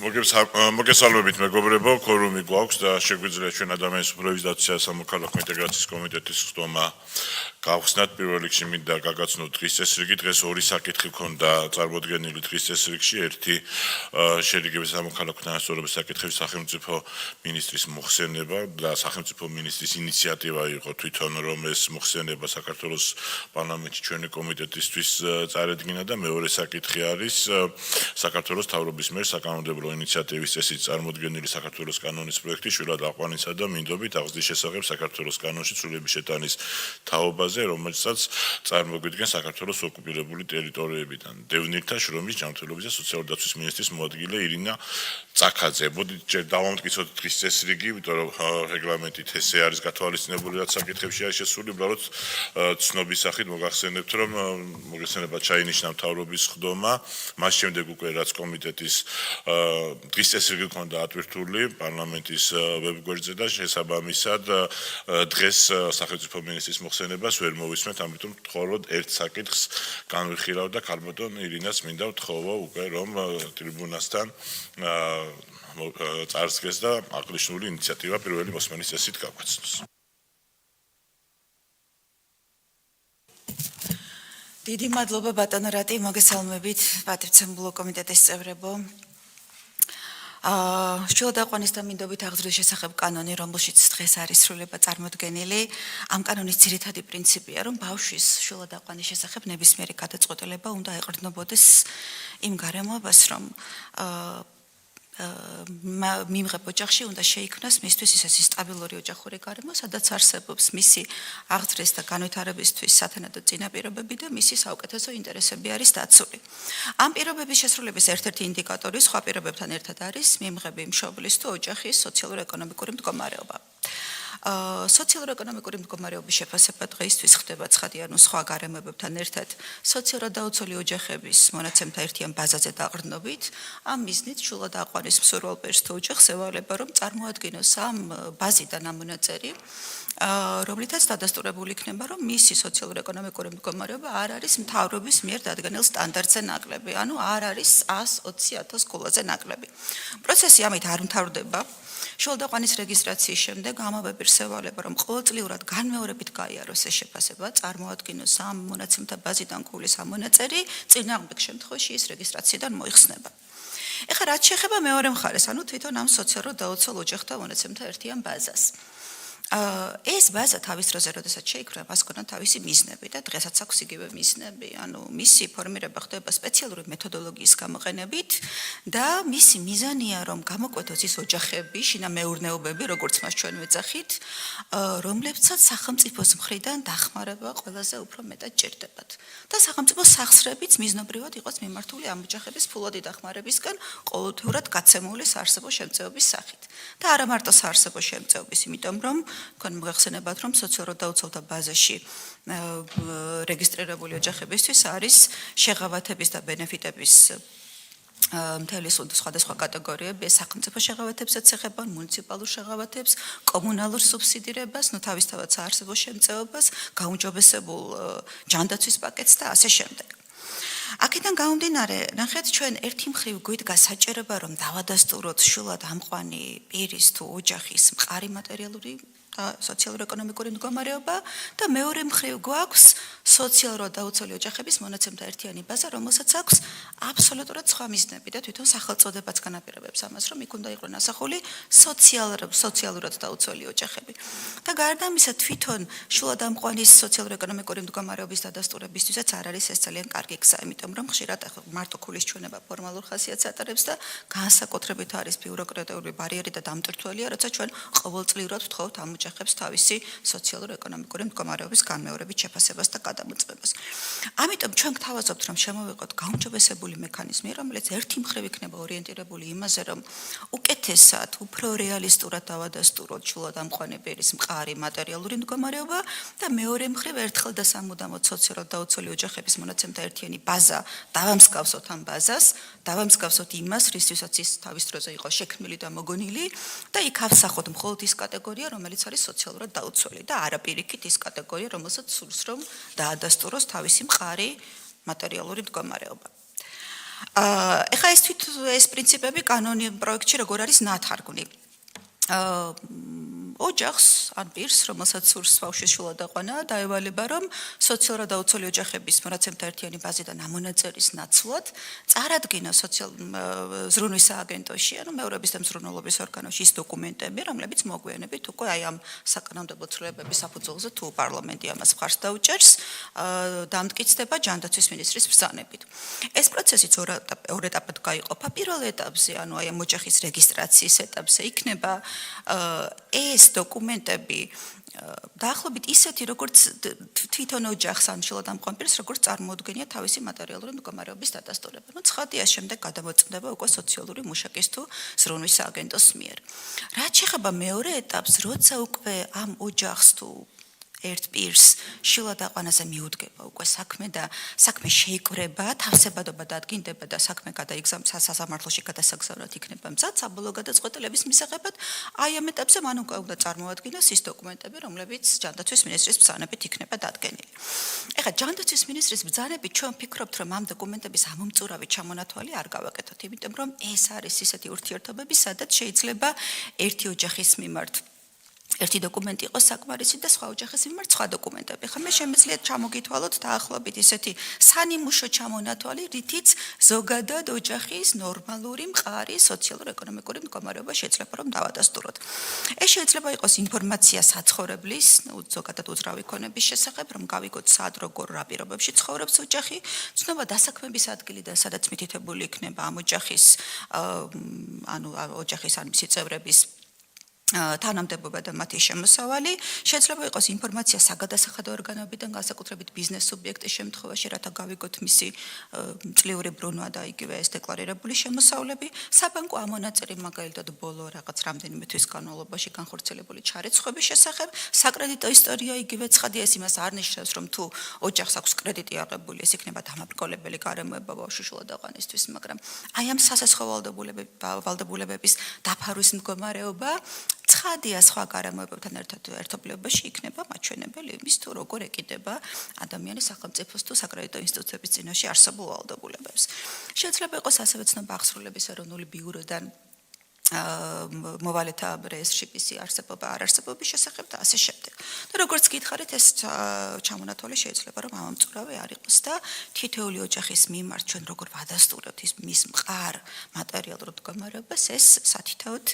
მოგესალმებით მეგობრებო, ქორუმი გვაქვს და შეგვიძლია ჩვენ ადამიანის უფლებების დაცვა სამოქალაქო ინტეგრაციის კომიტეტის ხდომა გავხსნათ. პირველ რიგში მინდა გაგაცნოთ დღის წესრიგი. დღეს ორი საკითხი ჰქონდა წარმოდგენილი დღის წესრიგში. ერთი შერიგების სამოქალაქო თანასწორობის საკითხების სახელმწიფო მინისტრის მოხსენება და სახელმწიფო მინისტრის ინიციატივა იყო თვითონ რომ ეს მოხსენება საქართველოს პარლამენტში ჩვენი კომიტეტისთვის წარედგინა და მეორე საკითხი არის საქართველოს მთავრობის მიერ საკანონმდებლო ინიციატივის წესით წარმოდგენილი საქართველოს კანონის პროექტი შვილად აყვანისა და მინდობით აღზრდის შესახებ საქართველოს კანონში ცვლილების შეტანის თაობაზე, რომელსაც წარმოგვიდგენ საქართველოს ოკუპირებული ტერიტორიებიდან. დევნილთა შრომის ჯანმრთელობის და სოციალური დაცვის მინისტრის მოადგილე ირინა წაქაძე. მოდით ჯერ დავამტკიცოთ დღის წესრიგი, იმიტომ რომ რეგლამენტით ესე არის გათვალისწინებული, რაც საკითხებში არის შესული, უბრალოდ ცნობის სახით მოგახსენებთ, რომ მოგესალმება ჩაინიშნა მთავრობის ხდომა, მას შემდეგ უკვე რაც კომიტეტის დღის წესრიგი ჰქონდა ატვირთული პარლამენტის ვებგვერდზე და შესაბამისად დღეს სახელმწიფო მინისტრის მოხსენებას ვერ მოვისმენთ, ამიტომ მხოლოდ ერთ საკითხს განვიხილავ და ქალბატონ ირინას მინდა ვთხოვო უკვე რომ ტრიბუნასთან წარსდგეს და აღნიშნული ინიციატივა პირველი მოსმენის წესით გავგაცნოს. დიდი მადლობა ბატონო რატი, მოგესალმებით პატრიცემულო კომიტეტის წევრებო. შვილად აყვანის და მინდობით აღზრდის შესახებ კანონი, რომელშიც დღეს არის სრულება წარმოდგენილი, ამ კანონის ძირითადი პრინციპია, რომ ბავშვის შვილად აყვანის შესახებ ნებისმიერი გადაწყვეტილება უნდა ეყრდნობოდეს იმ გარემოებას, რომ მიმღებ ოჯახში უნდა შეიქმნას მისთვის ისეთი სტაბილური ოჯახური გარემო, სადაც არსებობს მისი აღზრდის და განვითარებისთვის სათანადო წინაპირობები და მისი საუკეთესო ინტერესები არის დაცული. ამ პირობების შესრულების ერთ-ერთი ინდიკატორი სხვა პირობებთან ერთად არის მიმღები მშობლის თუ ოჯახის სოციალურ-ეკონომიკური მდგომარეობა. სოციალურ-ეკონომიკური მდგომარეობის შეფასება დღეისთვის ხდება ცხადიანო სხვა გარემოებებთან ერთად სოციალურად დაუცველი ოჯახების მონაცემთა ერთიან ბაზაზე დაყრდნობით, ამ მიზნით შვილად აყვანის მსურვალ პირს თუ ოჯახს ევალება, რომ წარმოადგინოს ამ ბაზიდან ამ მონაწერი, რომლითაც დადასტურებული იქნება, რომ მისი სოციალურ-ეკონომიკური მდგომარეობა არ არის მთავრობის მიერ დადგენილ სტანდარტზე ნაკლები, ანუ არ არის 120,000 გულაზე ნაკლები. პროცესი ამით არ მთავრდება. შვილად აყვანის რეგისტრაციის შემდეგ ამავე პირს ევალება, რომ ყოველწლიურად განმეორებით გაიაროს ეს შეფასება, წარმოადგინოს ამ მონაცემთა ბაზიდან გულის ამ მონაწერი, წინააღმდეგ შემთხვევაში ის რეგისტრაციიდან მოიხსნება. ეხლა რაც შეეხება მეორე მხარეს, ანუ თვითონ ამ სოციალურად დაუცველ ოჯახთა მონაცემთა ერთიან ბაზას. ეს ბაზა თავის დროზე, როდესაც შეიქმნა, მას ჰქონდა თავისი მიზნები და დღესაც აქვს იგივე მიზნები. ანუ მისი ფორმირება ხდება სპეციალური მეთოდოლოგიის გამოყენებით და მისი მიზანია, რომ გამოკვეთოს ის ოჯახები, შინამეურნეობები, როგორც მას ჩვენ ვეძახით, რომლებსაც სახელმწიფოს მხრიდან დახმარება ყველაზე უფრო მეტად ჭირდებათ. და სახელმწიფო სახსრებიც მიზნობრივად იყოს მიმართული ამ ოჯახების ფულადი დახმარებისკენ ყოველთვიურად გაცემული საარსებო შემწეობის სახით. და არა მარტო საარსებო შემწეობის, იმიტომ რომ თქვენ მოგახსენებათ, რომ სოციალურად დაუცველთა ბაზაში რეგისტრირებული ოჯახებისთვის არის შეღავათების და ბენეფიტების მთელი სხვადასხვა კატეგორიები, სახელმწიფო შეღავათებსაც ეხება, მუნიციპალურ შეღავათებს, კომუნალურ სუბსიდირებას, თავისთავად საარსებო შემწეობას, გაუმჯობესებულ ჯანდაცვის პაკეტს და ასე შემდეგ. აქედან გამომდინარე, ნახეთ, ჩვენ ერთი მხრივ გვიდგა საჭიროება, რომ დავადასტუროთ შვილად ამყვანი პირის თუ ოჯახის მყარი მატერიალური და სოციალურ-ეკონომიკური მდგომარეობა და მეორე მხრივ გვაქვს სოციალურად დაუცველი ოჯახების მონაცემთა ერთიანი ბაზა, რომელსაც აქვს აბსოლუტურად სხვა მიზნები და თვითონ სახელწოდებაც განაპირობებს ამას, რომ იქ უნდა იყვნენ ასახული სოციალურად დაუცველი ოჯახები. და გარდა ამისა, თვითონ შვილად ამყვანის სოციალურ-ეკონომიკური მდგომარეობის დადასტურებისთვისაც არ არის ეს ძალიან კარგი გზა, იმიტომ რომ ხშირად მარტო ქულის ჩვენება ფორმალურ ხასიათს ატარებს და განსაკუთრებით არის ბიუროკრატიული ბარიერი და დამტვირთველია, როცა ჩვენ ყოველწლიურად ვთხოვთ ამ ოჯახებს თავისი სოციალურ-ეკონომიკური მდგომარეობის განმეორებით შეფასებას და გადამოწმებას. ამიტომ ჩვენ გთავაზობთ, რომ შემოვიღოთ გაუმჯობესებული მექანიზმი, რომელიც ერთი მხრივ იქნება ორიენტირებული იმაზე, რომ უკეთესად, უფრო რეალისტურად დავადასტუროთ შვილად ამყვანი პირის მყარი მატერიალური მდგომარეობა და მეორე მხრივ ერთხელ და სამუდამოდ სოციალურად დაუცველი ოჯახების მონაცემთა ერთიანი ბაზა დავამსგავსოთ ამ ბაზას, დავამსგავსოთ იმას, რისთვისაც ის თავის დროზე იყო შექმნილი და მოგონილი და იქ ავსახოთ მხოლოდ ის კატეგორია, რომელიც არის სოციალურად დაუცველი და არა პირიქით ის კატეგორია, რომელსაც სურს რომ დაადასტუროს თავისი მყარი მატერიალური მდგომარეობა. ეხლა ეს პრინციპები კანონი პროექტში როგორ არის ნათარგმნი. ოჯახს ან პირს, რომელსაც სურს ბავშვის შვილადაყვანა, დაევალება, რომ სოციალურად დაუცველი ოჯახების მონაცემთა ერთიანი ბაზიდან ამონაწერის ნაცვლად წარადგინა ზრუნვის სააგენტოში, ანუ მეურვეობის და მზრუნველობის ორგანოში ის დოკუმენტები, რომლებიც მოგვიანებით უკვე აი ამ საკანონმდებლო ცვლილებების საფუძველზე თუ პარლამენტი ამას მხარს დაუჭერს, დამტკიცდება ჯანდაცვის მინისტრის ბრძანებით. ეს პროცესიც ორ ეტაპად გაიყოფა. პირველ ეტაპზე, ანუ აი ამ ოჯახის რეგისტრაციის ეტაპზე იქნება ეს დოკუმენტები დაახლოებით ისეთი, როგორც თვითონ ოჯახს ან შვილადამყვან პირს, როგორც წარმოუდგენია თავისი მატერიალური მდგომარეობის დადასტურება. ცხადია, შემდეგ გადამოწმდება უკვე სოციალური მუშაკის თუ ზრუნვის სააგენტოს მიერ. რაც შეეხება მეორე ეტაპს, როცა უკვე ამ ოჯახს თუ ერთ პირს შვილადაყვანაზე მიუდგება უკვე საქმე და საქმე შეიკვრება, თავსებადობა დადგინდება და საქმე სასამართლოში გადასაგზავნად იქნება მზად საბოლოო გადაწყვეტილების მისაღებად, აი ამ ეტაპზე მან უკვე უნდა წარმოადგინოს ის დოკუმენტები, რომლებიც ჯანდაცვის მინისტრის ბრძანებით იქნება დადგენილი. ეხლა ჯანდაცვის მინისტრის ბრძანებით ჩვენ ვფიქრობთ, რომ ამ დოკუმენტების ამომწურავი ჩამონათვალი არ გავაკეთოთ, იმიტომ რომ ეს არის ისეთი ურთიერთობები, სადაც შეიძლება ერთი ოჯახის მიმართ ერთი დოკუმენტი იყოს საკმარისი და სხვა ოჯახის მიმართ სხვა დოკუმენტები. ხომ მე შემიძლია ჩამოგითვალოთ დაახლოებით ისეთი სანიმუშო ჩამონათვალი, რითიც ზოგადად ოჯახის ნორმალური მყარი სოციალურ-ეკონომიკური მდგომარეობა შეიძლება რომ დავადასტუროთ. ეს შეიძლება იყოს ინფორმაცია საცხოვრებლის, ზოგადად უძრავი ქონების შესახებ, რომ გავიგოთ სად როგორ რა პირობებში ცხოვრობს ოჯახი, ცნობა დასაქმების ადგილიდან, სადაც მითითებული იქნება ამ ოჯახის ოჯახის ან მისი წევრების თანამდებობა და მათი შემოსავალი, შეიძლება იყოს ინფორმაცია საგადასახადო ორგანოებიდან, განსაკუთრებით ბიზნეს სუბიექტის შემთხვევაში, რათა გავიგოთ მისი წლიური ბრუნვა და იგივე ეს დეკლარირებული შემოსავლები, საბანკო ამონაწერი მაგალითად ბოლო რაღაც რამდენიმე თვის განმავლობაში განხორციელებული ჩარიცხვების შესახებ, საკრედიტო ისტორია იგივე ცხადია, ეს იმას არ ნიშნავს, რომ თუ ოჯახს აქვს კრედიტი აღებული, ეს იქნება დამაბრკოლებელი გარემოება ბავშვის შვილადაყვანისთვის, მაგრამ აი ამ სასესხო ვალდებულებების დაფარვის მდგომარეობა ცხადია სხვა გარემოებებთან ერთობლიობაში იქნება მაჩვენებელი იმის თუ როგორ ეკიდება ადამიანის სახელმწიფოს თუ საკრედიტო ინსტიტუციების წინაშე არსებულ ვალდებულებებს. შეიძლება იყოს ასევე ცნობა აღსრულების ეროვნული ბიუროდან მოვალეთა რეესტრში არსებობა არ არსებობის შესახებ და ასე შემდეგ. და როგორც გითხარით, ეს ჩამონათვალი შეიძლება რომ ამომწურავი არ იყოს და თითოეული ოჯახის მიმართ ჩვენ როგორ ვადასტურებთ მის მყარ მატერიალურ მდგომარეობას, ეს სათითაოდ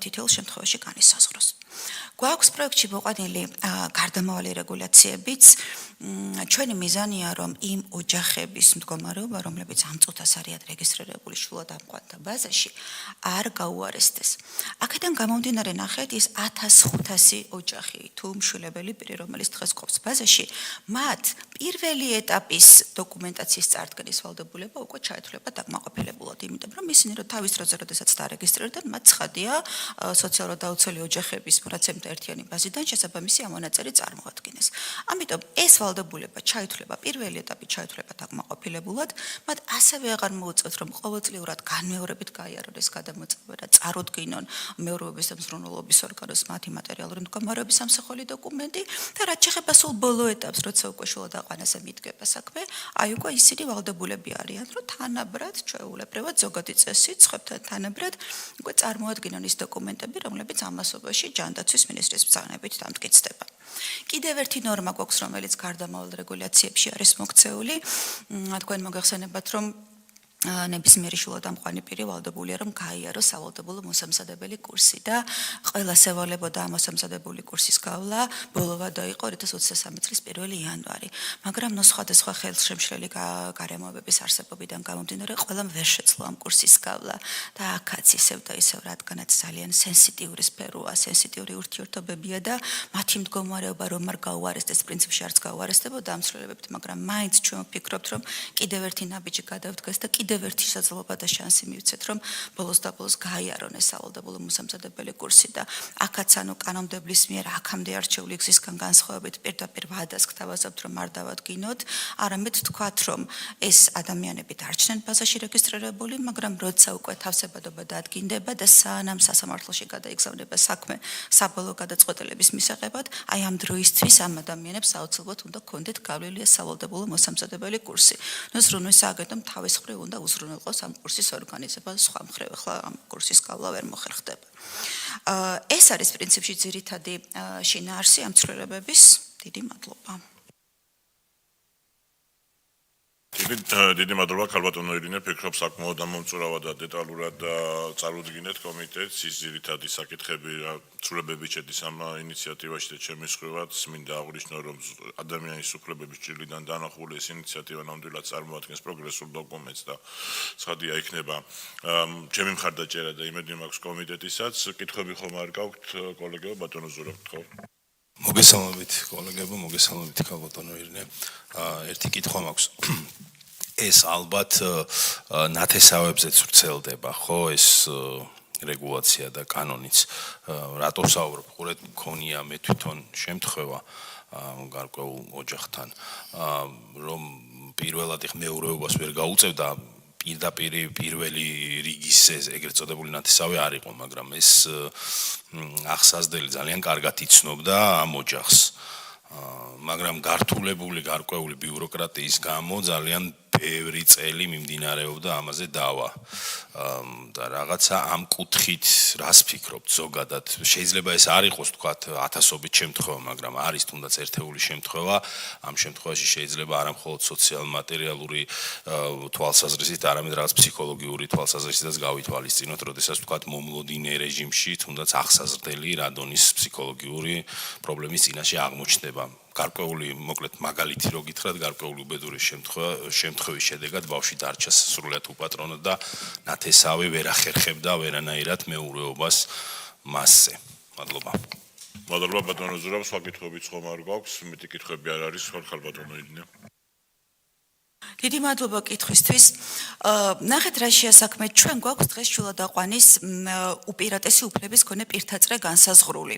თითოეულ შემთხვევაში განისაზღვროს. გვაქვს პროექტში მოყვანილი გარდამავალი რეგულაციებიც, ჩვენი მიზანია რომ იმ ოჯახების მდგომარეობა, რომლებიც ამ წუთას არიან რეგისტრირებული შვილადამყვანთა ბაზაში, არ გაუარესდეს. აქედან გამომდინარე ნახეთ ის 1500 ოჯახი თუ მშვილებელი პირი, რომელიც დღეს ყოფს ბაზაში, მათ პირველი ეტაპის დოკუმენტაციის წარდგენის ვალდებულება უკვე ჩაეთვლება დაკმაყოფილებულად, იმიტომ რომ ისინი რომ თავის დროზე, როდესაც დაარეგისტრირდნენ, მათ ცხადია სოციალურად დაუცველი ოჯახების მონაცემთა ერთიანი ბაზიდან შესაბამისი ამონაწერი წარმოადგინეს. ამიტომ ეს ვალდებულება ჩაითვლება, პირველი ეტაპი ჩაითვლება დაკმაყოფილებულად, მათ ასევე აღარ მოუწევთ, რომ ყოველწლიურად განმეორებით გაიარონ ეს გადამოწმება და წარუდგინონ მეურვეობის და მზრუნველობის ორგანოს მათი მატერიალური მდგომარეობის სამსახური დოკუმენტი და რაც შეეხება სულ ბოლო ეტაპს, როცა უკვე შვილადაყვანაზე მიდგება საქმე, აი უკვე ისინი ვალდებულები არიან, რომ თანაბრად ჩვეულებრივად ზოგადი წესით ცხებთან თანაბრად უკვე წარმოადგინონ ის დოკუმენტები, რომლებიც ამასობაში ჯანდაცვის მინისტრის ბრძანებით დამტკიცდება. კიდევ ერთი ნორმა გვაქვს, რომელიც გარდამავალ რეგულაციებში არის მოქცეული. თქვენ მოგეხსენებათ, რომ ნებისმიერი შვილადამყვანი პირი ვალდებულია რომ გაიაროს სავალდებულო მოსამზადებელი კურსი და ყველას ევალებოდა ამ მოსამზადებელი კურსის გავლა ბოლოვადა იყო 2023 წლის 1 იანვარი. მაგრამ სხვადასხვა ხელშემშლელი გარემოებების არსებობიდან გამომდინარე ყველამ ვერ შეძლო ამ კურსის გავლა და აქაც ისევ და ისევ რადგანაც ძალიან სენსიტიური სფეროა, სენსიტიური ურთიერთობებია და მათი მდგომარეობა რომ არ გაუარესდეს პრინციპში არც გაუარესდებოდა ამ ცვლილებებით, მაგრამ მაინც ჩვენ ვფიქრობთ რომ კიდევ ერთი ნაბიჯი გადავდგეს და კიდევ ერთი შესაძლებლობა და შანსი მივცეთ, რომ ბოლოს და ბოლოს გაიარონ ეს სავალდებულო მოსამზადებელი კურსი და აქაც ანუ კანონმდებლის მიერ აქამდე არჩეული გზისგან განსხვავებით პირდაპირ ვადას გთავაზობთ, რომ არ დავადგინოთ, არამედ თქვათ, რომ ეს ადამიანები დარჩნენ ბაზაში რეგისტრირებული, მაგრამ როცა უკვე თავსებადობა დადგინდება და სანამ სასამართლოში გადაიგზავნება საქმე საბოლოო გადაწყვეტილების მისაღებად, აი ამ დროისთვის ამ ადამიანებს აუცილებლად უნდა ქონდეთ გავლილი ეს სავალდებულო მოსამზადებელი კურსი. ნუ ზრუნვის სააგენტომ თავის მხრივ უნდა უზრუნველყოს ამ კურსის ორგანიზება სხვა მხრივ ახლა ამ კურსის გავლა ვერ მოხერხდება. ეს არის პრინციპში ძირითადი შინაარსი ამ ცვლილებების. დიდი მადლობა. დიდი მადლობა ქალბატონო ირინე, ფიქრობ საკმაოდ ამომწურავად და დეტალურად წარუდგინეთ კომიტეტს ის ძირითადი საკითხები, ცვლილებები შედის ამ ინიციატივაში და ჩემი მსხვერპლად მინდა აღვნიშნო, რომ ადამიანის უფლებების ჭრილიდან დანახული ეს ინიციატივა ნამდვილად წარმოადგენს პროგრესულ დოკუმენტს და ცხადია იქნება ჩემი მხარდაჭერა და იმედი მაქვს კომიტეტისაც. კითხვები ხომ არ გაქვთ კოლეგებო, ბატონო ზურაბ, ხო? მოგესალმებით კოლეგებო, მოგესალმებით ქალბატონო ირინე. ერთი კითხვა მაქვს. ეს ალბათ ნათესავებზეც ვრცელდება, ხო, ეს რეგულაცია და კანონიც. რატო ვსაუბრობ? ყურეთ, მქონია მე თვითონ შემთხვევა გარკვეულ ოჯახთან, რომ პირველად მეურვეობას ვერ გაუწევდა პირდაპირ პირველი რიგის ეგრეთ წოდებული ნათესავი არ იყო, მაგრამ ეს ახსაზდელი ძალიან კარგად იცნობდა ამ ოჯახს. მაგრამ გართულებული გარკვეული ბიუროკრატიის გამო ძალიან ბევრი წელი მიმდინარეობდა ამაზე დავა. და რაღაცა ამ კუთხით რას ფიქრობთ ზოგადად? შეიძლება ეს არ იყოს თქვათ ათასობით შემთხვევა, მაგრამ არის თუნდაც ერთეული შემთხვევა. ამ შემთხვევაში შეიძლება არა მხოლოდ სოციალ-მატერიალური თვალსაზრისით, არამედ რაღაც ფსიქოლოგიური თვალსაზრისითაც გავითვალისწინოთ, როდესაც თქვათ მომლოდინე რეჟიმში თუნდაც ახსაზრდელი რადონის ფსიქოლოგიური პრობლემის წინაშე აღმოჩნდება. გარკვეული, მოკლედ მაგალითი რო გითხრათ, გარკვეული უბედური შემთხვევის შედეგად ბავშვი დარჩა სრულად უპატრონო და ნათესავი ვერ ახერხებდა ვერანაირად მეურვეობას მასზე. მადლობა. მადლობა ბატონო ზურაბ, სხვა კითხვებიც ხომ არ გაქვს, მეტი კითხვები არ არის, ხო ქალბატონო ირინე. დიდი მადლობა კითხვისთვის. ნახეთ რა შეასაქმეთ, ჩვენ გვაქვს დღეს შვილადაყვანის უპირატესი უფლების მქონე პირთაწრე განსაზღვრული.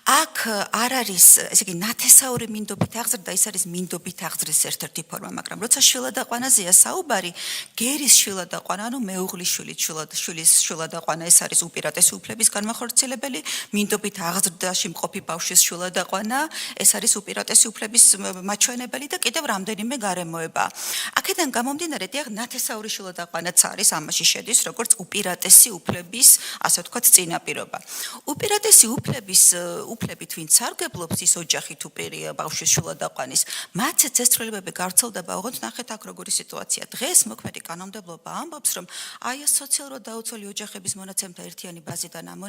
აქ არ არის, ესე იგი, ნათესაური მინდობით აღზრდა, ის არის მინდობით აღზრდის ერთ-ერთი ფორმა, მაგრამ როცა შვილადაყვანაზეა საუბარი, გერის შვილადაყვანა, ანუ მეუღლის შვილის შვილადაყვანა, ეს არის უპირატესი უფლების განმახორციელებელი, მინდობით აღზრდაში მყოფი ბავშვის შვილადაყვანა, ეს არის უპირატესი უფლების მაჩვენებელი და კიდევ რამდენიმე გარემოება. აქედან გამომდინარე, დიახ, ნათესაური შვილადაყვანაც არის, ამაში შედის, როგორც უპირატესი უფლების, ასე ვთქვათ, წინაპირობა. უპირატესი უფლებით ვინც სარგებლობს ის ოჯახი თუ პირია ბავშვის შვილადაყვანის, მათაც ეს ცვლილებები გავრცელდება, ოღონდ ნახეთ აქ როგორი სიტუაცია. დღეს მოქმედი კანონმდებლობა ამბობს, რომ აი ეს სოციალურად დაუცველი ოჯახების მონაცემთა ერთიანი ბაზიდან ამ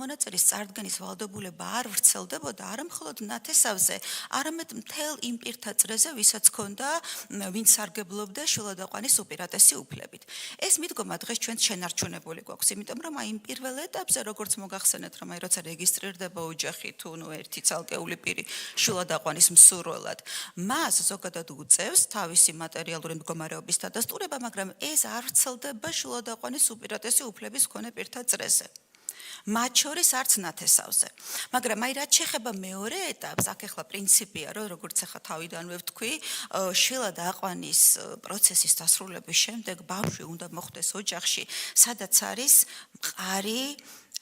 მონაწერის წარდგენის ვალდებულება არ ვრცელდებოდა არა მხოლოდ ნათესავზე, არამედ მთელ იმ პირთაწრეზე, ვისაც ჰქონდა ვინც სარგებლობდა შვილადაყვანის უპირატესი უფლებით. ეს მიდგომა დღეს ჩვენც შენარჩუნებული გვაქვს, იმიტომ რომ აი იმ პირველ ეტაპზე, როგორც მოგახსენეთ, რომ აი როცა რეგისტრირდება ოჯახი თუ ერთი ცალკეული პირი შვილადაყვანის მსურველად, მას ზოგადად უწევს თავისი მატერიალური მდგომარეობის დადასტურება, მაგრამ ეს არ ვრცელდება შვილადაყვანის უპირატესი უფლების მქონე პირთა წრეზე. მათ შორის არც ნათესავზე. მაგრამ აი რაც შეეხება მეორე ეტაპს, აქ ახლა პრინციპია, რომ როგორც ახლა თავიდანვე ვთქვი, შვილადაყვანის პროცესის დასრულების შემდეგ ბავშვი უნდა მოხვდეს ოჯახში, სადაც არის მყარი,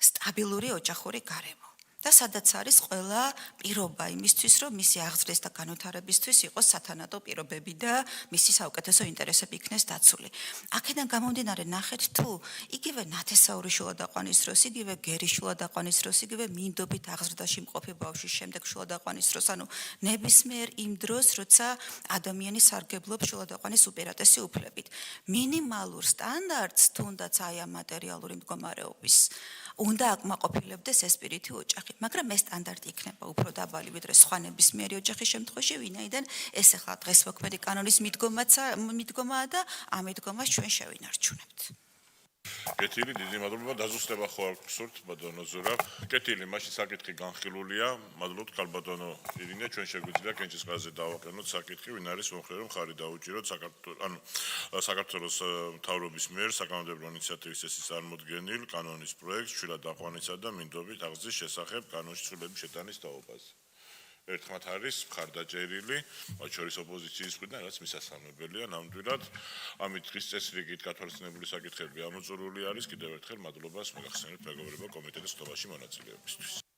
სტაბილური ოჯახური გარემო. და სადაც არის ყველა პირობა იმისთვის, რომ მისი აღზრდის და განვითარებისთვის იყოს სათანადო პირობები და მისი საუკეთესო ინტერესები იქნეს დაცული. აქედან გამომდინარე, ნახეთ თუ იგივე ნათესაური შვილადაყვანის დროს, იგივე გერის შვილადაყვანის დროს, იგივე მინდობით აღზრდაში მყოფი ბავშვის შემდეგ შვილადაყვანის დროს, ანუ ნებისმიერ იმ დროს, როცა ადამიანი სარგებლობს შვილადაყვანის უპირატესი უფლებით. მინიმალურ სტანდარტს თუნდაც აი ამ მატერიალური მდგომარეობის უნდა აკმაყოფილებდეს ეს პირითი ოჯახი, მაგრამ ეს სტანდარტი იქნება უფრო დაბალი ვიდრე სხვა ნებისმიერი ოჯახის შემთხვევაში, ვინაიდან ეს ახლა დღეს მოქმედი კანონის მიდგომაა და ამ მიდგომას ჩვენ შევინარჩუნებთ. კეთილი, დიდი მადლობა. დაზუსტება ხო არ გსურთ, ბატონო ზურაბ? კეთილი, მაშინ საკითხი განხილულია. მადლობთ ქალბატონო ირინე, ჩვენ შეგვიძლია კენჭის ყველაზე დავაყენოთ საკითხი, ვინ არის მომხრე მხარი დაუჭიროთ საქართველოს მთავრობის მიერ საკანონმდებლო ინიციატივის წესის წარმოდგენილ კანონის პროექტს შვილადაყვანისა და მინდობით აღზრდის შესახებ კანონში ცვლილების შეტანის თაობაზე. ერთხმად არის მხარდაჭერილი, მათ შორის ოპოზიციის მხრიდან, რაც მისასალმებელია ნამდვილად. ამით დღის წესრიგით გათვალისწინებული საკითხები ამოწურული არის. კიდევ ერთხელ მადლობას მოგახსენებთ მეგობრებო კომიტეტის ხდომაში მონაწილეობისთვის.